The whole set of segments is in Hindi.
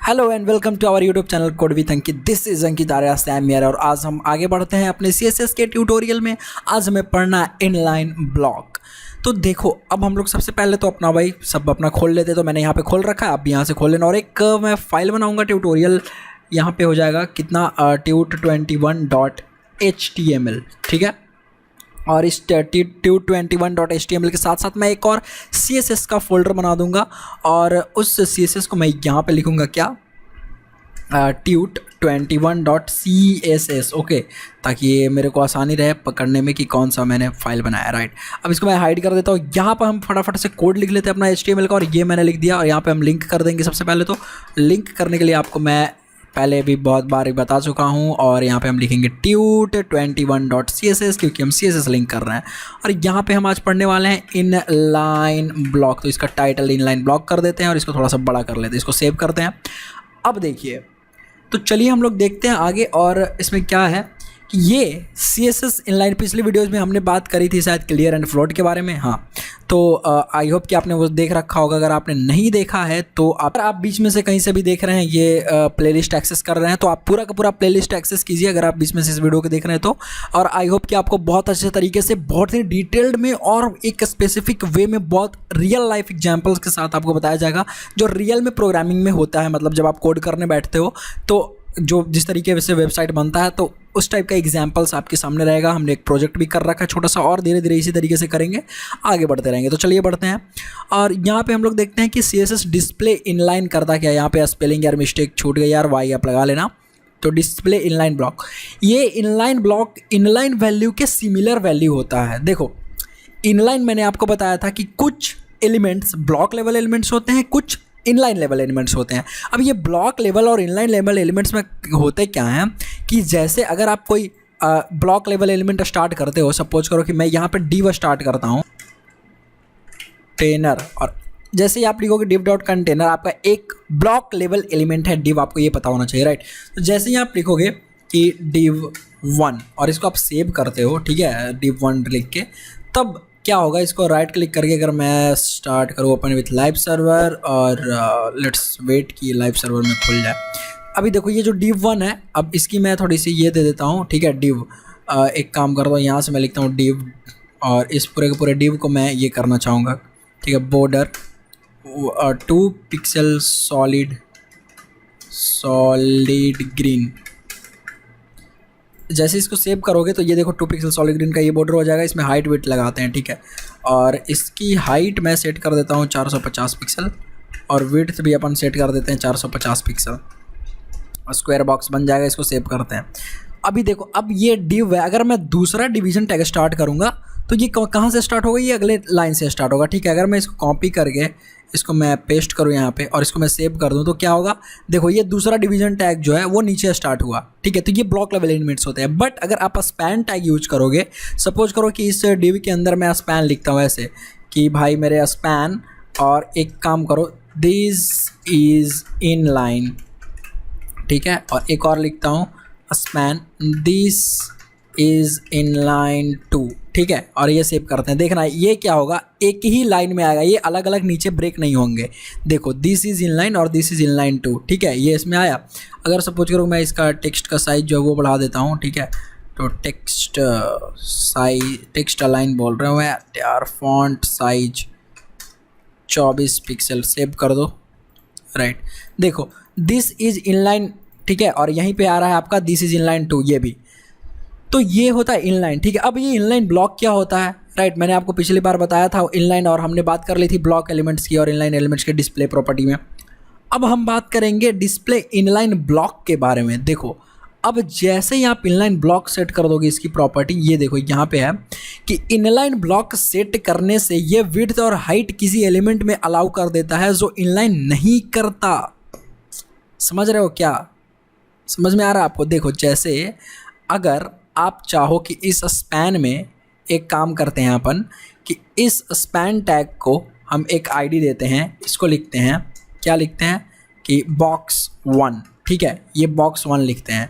Hello and welcome to our YouTube channel code with Ankit. This is Ankit Arya Sam Mayer और आज हम आगे बढ़ते हैं अपने CSS के ट्यूटोरियल में। आज हमें पढ़ना है इनलाइन ब्लॉक। तो देखो, अब हम लोग सबसे पहले तो अपना भाई सब अपना खोल लेते। तो मैंने यहाँ पे खोल रखा है, आप भी यहाँ से खोल लेना। और एक मैं फाइल बनाऊँगा ट्यूटोरियल, यहाँ पे हो जाएगा कितना tut21.html, ठीक है। और इस tut21.html के साथ साथ मैं एक और CSS का फोल्डर बना दूंगा और उस CSS को मैं यहाँ पे लिखूंगा क्या, tut21.css, ओके, ताकि ये मेरे को आसानी रहे पकड़ने में कि कौन सा मैंने फाइल बनाया। राइट, अब इसको मैं हाइड कर देता हूँ। यहाँ पर हम फटाफट से कोड लिख लेते हैं अपना HTML का, और ये मैंने लिख दिया। और यहाँ पे हम लिंक कर देंगे। सबसे पहले तो लिंक करने के लिए आपको मैं पहले भी बहुत बार बता चुका हूँ, और यहाँ पे हम लिखेंगे tut21.css क्योंकि हम CSS लिंक कर रहे हैं। और यहाँ पे हम आज पढ़ने वाले हैं इनलाइन ब्लॉक। तो इसका टाइटल इनलाइन ब्लॉक कर देते हैं और इसको थोड़ा सा बड़ा कर लेते हैं, इसको सेव करते हैं। अब देखिए, तो चलिए हम लोग देखते हैं आगे। और इसमें क्या है कि ये CSS इनलाइन, पिछली वीडियोज़ में हमने बात करी थी शायद क्लियर एंड फ्लोट के बारे में। हाँ, तो आई होप कि आपने वो देख रखा होगा। अगर आपने नहीं देखा है तो आप बीच में से कहीं से भी देख रहे हैं, ये प्लेलिस्ट एक्सेस कर रहे हैं, तो आप पूरा का पूरा प्लेलिस्ट एक्सेस कीजिए अगर आप बीच में से इस वीडियो को देख रहे हैं तो। और आई होप कि आपको बहुत अच्छे तरीके से, बहुत ही डिटेल्ड में और एक स्पेसिफिक वे में, बहुत रियल लाइफ एग्जाम्पल्स के साथ आपको बताया जाएगा जो रियल में प्रोग्रामिंग में होता है। मतलब जब आप कोड करने बैठते हो तो जो जिस तरीके से वेबसाइट बनता है, तो उस टाइप का एग्जाम्पल्स आपके सामने रहेगा। हमने एक प्रोजेक्ट भी कर रखा है छोटा सा, और धीरे धीरे इसी तरीके से करेंगे, आगे बढ़ते रहेंगे। तो चलिए बढ़ते हैं। और यहाँ पे हम लोग देखते हैं कि CSS डिस्प्ले इनलाइन करता क्या है। यहाँ पे स्पेलिंग यार मिस्टेक छूट गई यार, वाई आप लगा लेना। तो डिस्प्ले इनलाइन ब्लॉक, ये इनलाइन ब्लॉक इनलाइन वैल्यू के सिमिलर वैल्यू होता है। देखो, इनलाइन मैंने आपको बताया था कि कुछ एलिमेंट्स ब्लॉक लेवल एलिमेंट्स होते हैं, कुछ इनलाइन लेवल एलिमेंट्स होते हैं। अब ये ब्लॉक लेवल और इनलाइन लेवल एलिमेंट्स में होते क्या हैं कि जैसे अगर आप कोई ब्लॉक लेवल एलिमेंट स्टार्ट करते हो, सपोज करो कि मैं यहाँ पे div स्टार्ट करता हूँ कंटेनर, और जैसे ही आप लिखोगे div.container, आपका एक ब्लॉक लेवल एलिमेंट है div, आपको ये पता होना चाहिए। राइट, तो जैसे ही आप लिखोगे कि div1 और इसको आप सेव करते हो, ठीक है, div1 लिख के, तब क्या होगा, इसको राइट क्लिक करके अगर मैं स्टार्ट करूँ ओपन विथ लाइव सर्वर, और लेट्स वेट कि लाइव सर्वर में खुल जाए। अभी देखो, ये जो div1 है, अब इसकी मैं थोड़ी सी ये दे देता हूँ, ठीक है, div, एक काम करता हूँ, यहाँ से मैं लिखता हूँ div, और इस पूरे के पूरे div को मैं ये करना चाहूँगा, ठीक है, बॉर्डर 2 पिक्सल सॉलिड ग्रीन। जैसे इसको सेव करोगे तो ये देखो 2 पिक्सल सॉलिड ग्रीन का ये बॉर्डर हो जाएगा। इसमें हाइट वेट लगाते हैं, ठीक है, और इसकी हाइट मैं सेट कर देता हूँ 450 पिक्सल, और विड्थ भी अपन सेट कर देते हैं 450 पिक्सल। स्क्वायर बॉक्स बन जाएगा, इसको सेव करते हैं। अभी देखो, अब ये div है, अगर मैं दूसरा डिवीजन टैग स्टार्ट करूँगा तो ये कहाँ से स्टार्ट होगा, ये अगले लाइन से स्टार्ट होगा, ठीक है। अगर मैं इसको कॉपी करके इसको मैं पेस्ट करूँ यहाँ पे और इसको मैं सेव कर दूँ तो क्या होगा, देखो ये दूसरा डिवीजन टैग जो है वो नीचे स्टार्ट हुआ, ठीक है। तो ये ब्लॉक लेवल एलिमेंट्स होते हैं। बट अगर आप स्पैन टैग यूज करोगे, सपोज करो कि इस div के अंदर मैं स्पैन लिखता हूँ ऐसे कि भाई मेरे स्पैन, और एक काम करो, दिस इज इन लाइन, ठीक है, और एक और लिखता हूँ span this is in line 2, ठीक है, और ये सेव करते हैं। देखना ये क्या होगा, एक ही लाइन में आएगा, ये अलग अलग नीचे ब्रेक नहीं होंगे। देखो, दिस इज इन लाइन और दिस इज इन लाइन 2, ठीक है, ये इसमें आया। अगर सपोज करो मैं इसका टेक्स्ट का साइज जो है वो बढ़ा देता हूँ, ठीक है, तो टेक्स्ट साइज, टेक्स्ट अलाइन बोल रहे हो मैं यार, फॉन्ट साइज 24 पिक्सल, सेव कर दो। राइट, देखो दिस इज इनलाइन, ठीक है, और यहीं पे आ रहा है आपका दिस इज इनलाइन 2, ये भी। तो ये होता है इनलाइन, ठीक है। अब ये इनलाइन ब्लॉक क्या होता है, राइट, मैंने आपको पिछली बार बताया था इनलाइन, और हमने बात कर ली थी ब्लॉक एलिमेंट्स की और इनलाइन एलिमेंट्स के डिस्प्ले प्रॉपर्टी में। अब हम बात करेंगे डिस्प्ले इनलाइन ब्लॉक के बारे में। देखो, अब जैसे ही आप इनलाइन ब्लॉक सेट कर दोगे, इसकी प्रॉपर्टी ये देखो यहाँ पे है कि इनलाइन ब्लॉक सेट करने से ये विड्थ और हाइट किसी एलिमेंट में अलाउ कर देता है जो इनलाइन नहीं करता। समझ रहे हो क्या, समझ में आ रहा है आपको? देखो, जैसे अगर आप चाहो कि इस स्पैन में एक काम करते हैं अपन, कि इस स्पैन टैग को हम एक आईडी देते हैं, इसको लिखते हैं, क्या लिखते हैं कि box1, ठीक है, ये box1 लिखते हैं,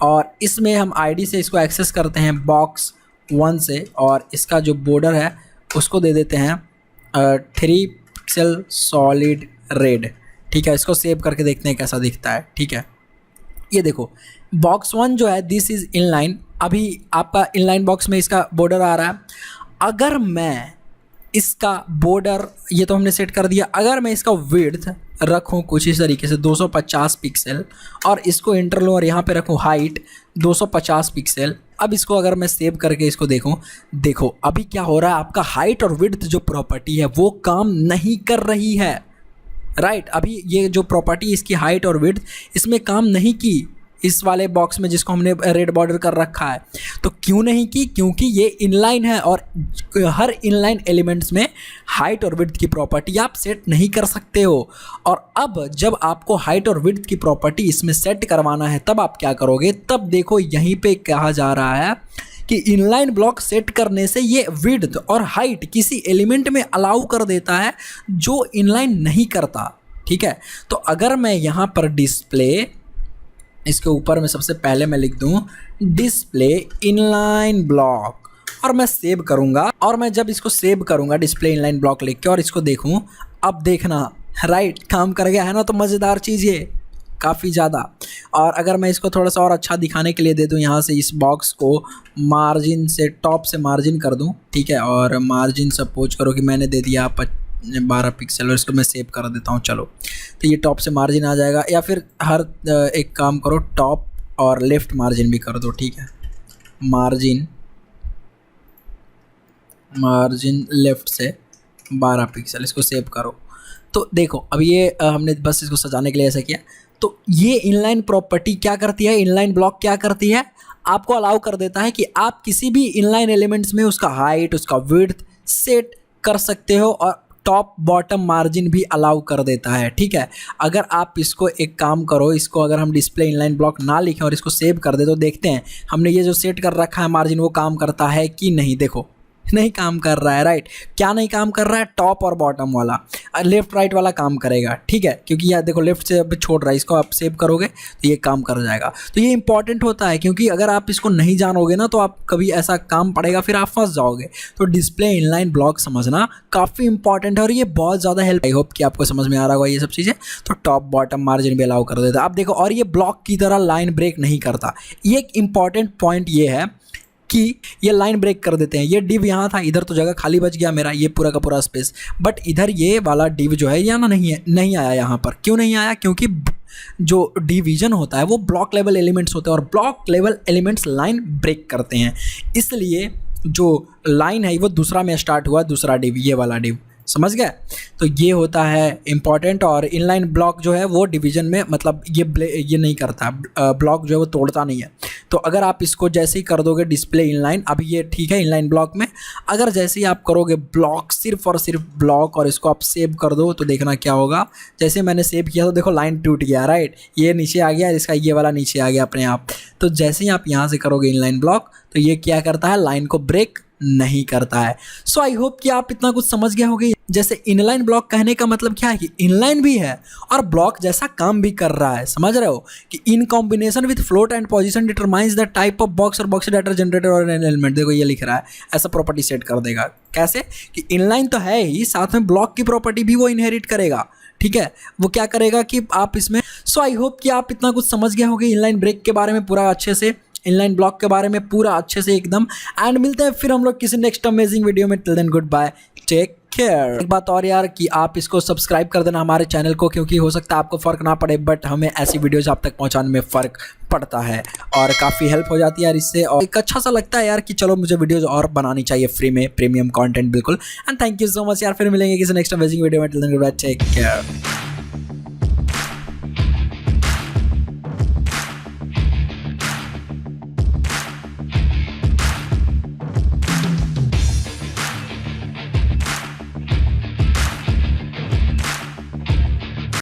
और इसमें हम आईडी से इसको एक्सेस करते हैं box1 से, और इसका जो बॉर्डर है उसको दे देते हैं 3 पिक्सल सॉलिड रेड, ठीक है, इसको सेव करके देखते हैं कैसा दिखता है। ठीक है, ये देखो बॉक्स 1 जो है दिस इज़ इनलाइन, अभी आपका इनलाइन बॉक्स में इसका बॉर्डर आ रहा है। अगर मैं इसका बॉर्डर, ये तो हमने सेट कर दिया, अगर मैं इसका विड्थ रखूँ कुछ इस तरीके से 250 पिक्सल और इसको इंटरलो और यहाँ पे रखूँ हाइट 250 पिक्सल, अब इसको अगर मैं सेव करके इसको देखूँ, देखो अभी क्या हो रहा है, आपका हाइट और विड्थ जो प्रॉपर्टी है वो काम नहीं कर रही है। राइट, अभी ये जो प्रॉपर्टी इसकी हाइट और विड्थ इसमें काम नहीं की इस वाले बॉक्स में जिसको हमने रेड बॉर्डर कर रखा है। तो क्यों नहीं की? क्योंकि ये इनलाइन है और हर इनलाइन एलिमेंट्स में हाइट और विड्थ की प्रॉपर्टी आप सेट नहीं कर सकते हो। और अब जब आपको हाइट और विड्थ की प्रॉपर्टी इसमें सेट करवाना है तब आप क्या करोगे? तब देखो यहीं पे कहा जा रहा है कि इनलाइन ब्लॉक सेट करने से ये विड्थ और हाइट किसी एलिमेंट में अलाउ कर देता है जो इनलाइन नहीं करता। ठीक है, तो अगर मैं यहाँ पर डिस्प्ले, इसके ऊपर में सबसे पहले मैं लिख दूं डिस्प्ले इनलाइन ब्लॉक और मैं सेव करूंगा, और मैं जब इसको सेव करूंगा डिस्प्ले इनलाइन ब्लॉक लिख के और इसको देखूं, अब देखना राइट काम कर गया है ना। तो मज़ेदार चीज़ ये काफ़ी ज़्यादा। और अगर मैं इसको थोड़ा सा और अच्छा दिखाने के लिए दे दूं, यहाँ से इस बॉक्स को मार्जिन से, टॉप से मार्जिन कर दूं। ठीक है, और मार्जिन सपोज करो कि मैंने दे दिया 12 पिक्सल और इसको मैं सेव कर देता हूँ। चलो, तो ये टॉप से मार्जिन आ जाएगा, या फिर हर एक काम करो टॉप और लेफ़्ट मार्जिन भी कर दो। ठीक है, मार्जिन लेफ़्ट से 12 पिक्सल, इसको सेव करो। तो देखो अब ये हमने बस इसको सजाने के लिए ऐसा किया। तो ये इनलाइन प्रॉपर्टी क्या करती है, इनलाइन ब्लॉक क्या करती है, आपको अलाउ कर देता है कि आप किसी भी इनलाइन एलिमेंट्स में उसका हाइट, उसका विड्थ सेट कर सकते हो और टॉप बॉटम मार्जिन भी अलाउ कर देता है। ठीक है, अगर आप इसको एक काम करो, इसको अगर हम डिस्प्ले इनलाइन ब्लॉक ना लिखें और इसको सेव कर दे तो देखते हैं हमने ये जो सेट कर रखा है मार्जिन वो काम करता है कि नहीं। देखो नहीं काम कर रहा है। राइट, क्या नहीं काम कर रहा है? टॉप और बॉटम वाला, लेफ्ट राइट वाला काम करेगा। ठीक है, क्योंकि यार देखो लेफ्ट से अब छोड़ रहा है, इसको आप सेव करोगे तो ये काम कर जाएगा। तो ये इंपॉर्टेंट होता है, क्योंकि अगर आप इसको नहीं जानोगे ना तो आप कभी ऐसा काम पड़ेगा फिर आप फंस जाओगे। तो डिस्प्ले इनलाइन ब्लॉक समझना काफ़ी इंपॉर्टेंट है और ये बहुत ज़्यादा हेल्प। आई होप कि आपको समझ में आ रहा होगा ये सब चीज़ें। तो टॉप बॉटम मार्जिन भी अलाउ कर देता है। आप देखो, और ये ब्लॉक की तरह लाइन ब्रेक नहीं करता। ये एक इंपॉर्टेंट पॉइंट ये है कि ये लाइन ब्रेक कर देते हैं। ये डिव यहाँ था, इधर तो जगह खाली बच गया मेरा, ये पूरा का पूरा स्पेस, बट इधर ये वाला डिव जो है यहाँ नहीं आया यहाँ पर। क्यों नहीं आया? क्योंकि जो डिवीजन होता है वो ब्लॉक लेवल एलिमेंट्स होते हैं और block level elements line break करते हैं। इसलिए जो लाइन है वो दूसरा में स्टार्ट हुआ, दूसरा डिव, ये वाला डिव, समझ गए? तो ये होता है इम्पॉर्टेंट। और इनलाइन ब्लॉक जो है वो डिवीजन में, मतलब ये नहीं करता, ब्लॉक जो है वो तोड़ता नहीं है। तो अगर आप इसको जैसे ही कर दोगे डिस्प्ले इनलाइन, अभी ये ठीक है इनलाइन ब्लॉक में, अगर जैसे ही आप करोगे ब्लॉक, सिर्फ और सिर्फ ब्लॉक, और इसको आप सेव कर दो तो देखना क्या होगा। जैसे मैंने सेव किया तो देखो लाइन टूट गया। राइट, ये नीचे आ गया, इसका ये वाला नीचे आ गया अपने आप। तो जैसे ही आप यहाँ से करोगे इनलाइन ब्लॉक तो ये क्या करता है, लाइन को ब्रेक नहीं करता है। सो आई होप कि आप इतना कुछ समझ गए होंगे। जैसे इनलाइन ब्लॉक कहने का मतलब क्या है कि इनलाइन भी है और ब्लॉक जैसा काम भी कर रहा है। समझ रहे हो कि in combination with float and position determines the type of box और बॉक्स डाटा जनरेटर और एन एलिमेंट। देखो ये लिख रहा है, ऐसा प्रॉपर्टी सेट कर देगा। कैसे कि इनलाइन तो है ही, साथ में ब्लॉक की प्रॉपर्टी भी वो इनहेरिट करेगा। ठीक है, वो क्या करेगा कि आप इसमें। सो आई होप कि आप इतना कुछ समझ गए होंगे इनलाइन ब्रेक के बारे में पूरा अच्छे से, इनलाइन ब्लॉक के बारे में पूरा अच्छे से एकदम। एंड मिलते हैं फिर हम लोग किसी नेक्स्ट अमेजिंग वीडियो में। Till then goodbye, take care. एक बात और यार कि आप इसको सब्सक्राइब कर देना हमारे चैनल को, क्योंकि हो सकता है आपको फ़र्क ना पड़े बट हमें ऐसी वीडियोस आप तक पहुंचाने में फ़र्क पड़ता है और काफ़ी हेल्प हो जाती है यार इससे। और एक अच्छा सा लगता है यार कि चलो मुझे वीडियोस और बनानी चाहिए फ्री में, प्रीमियम कंटेंट बिल्कुल। And thank you so much यार, फिर मिलेंगे किसी नेक्स्ट अमेजिंग वीडियो में। Till then goodbye, take care.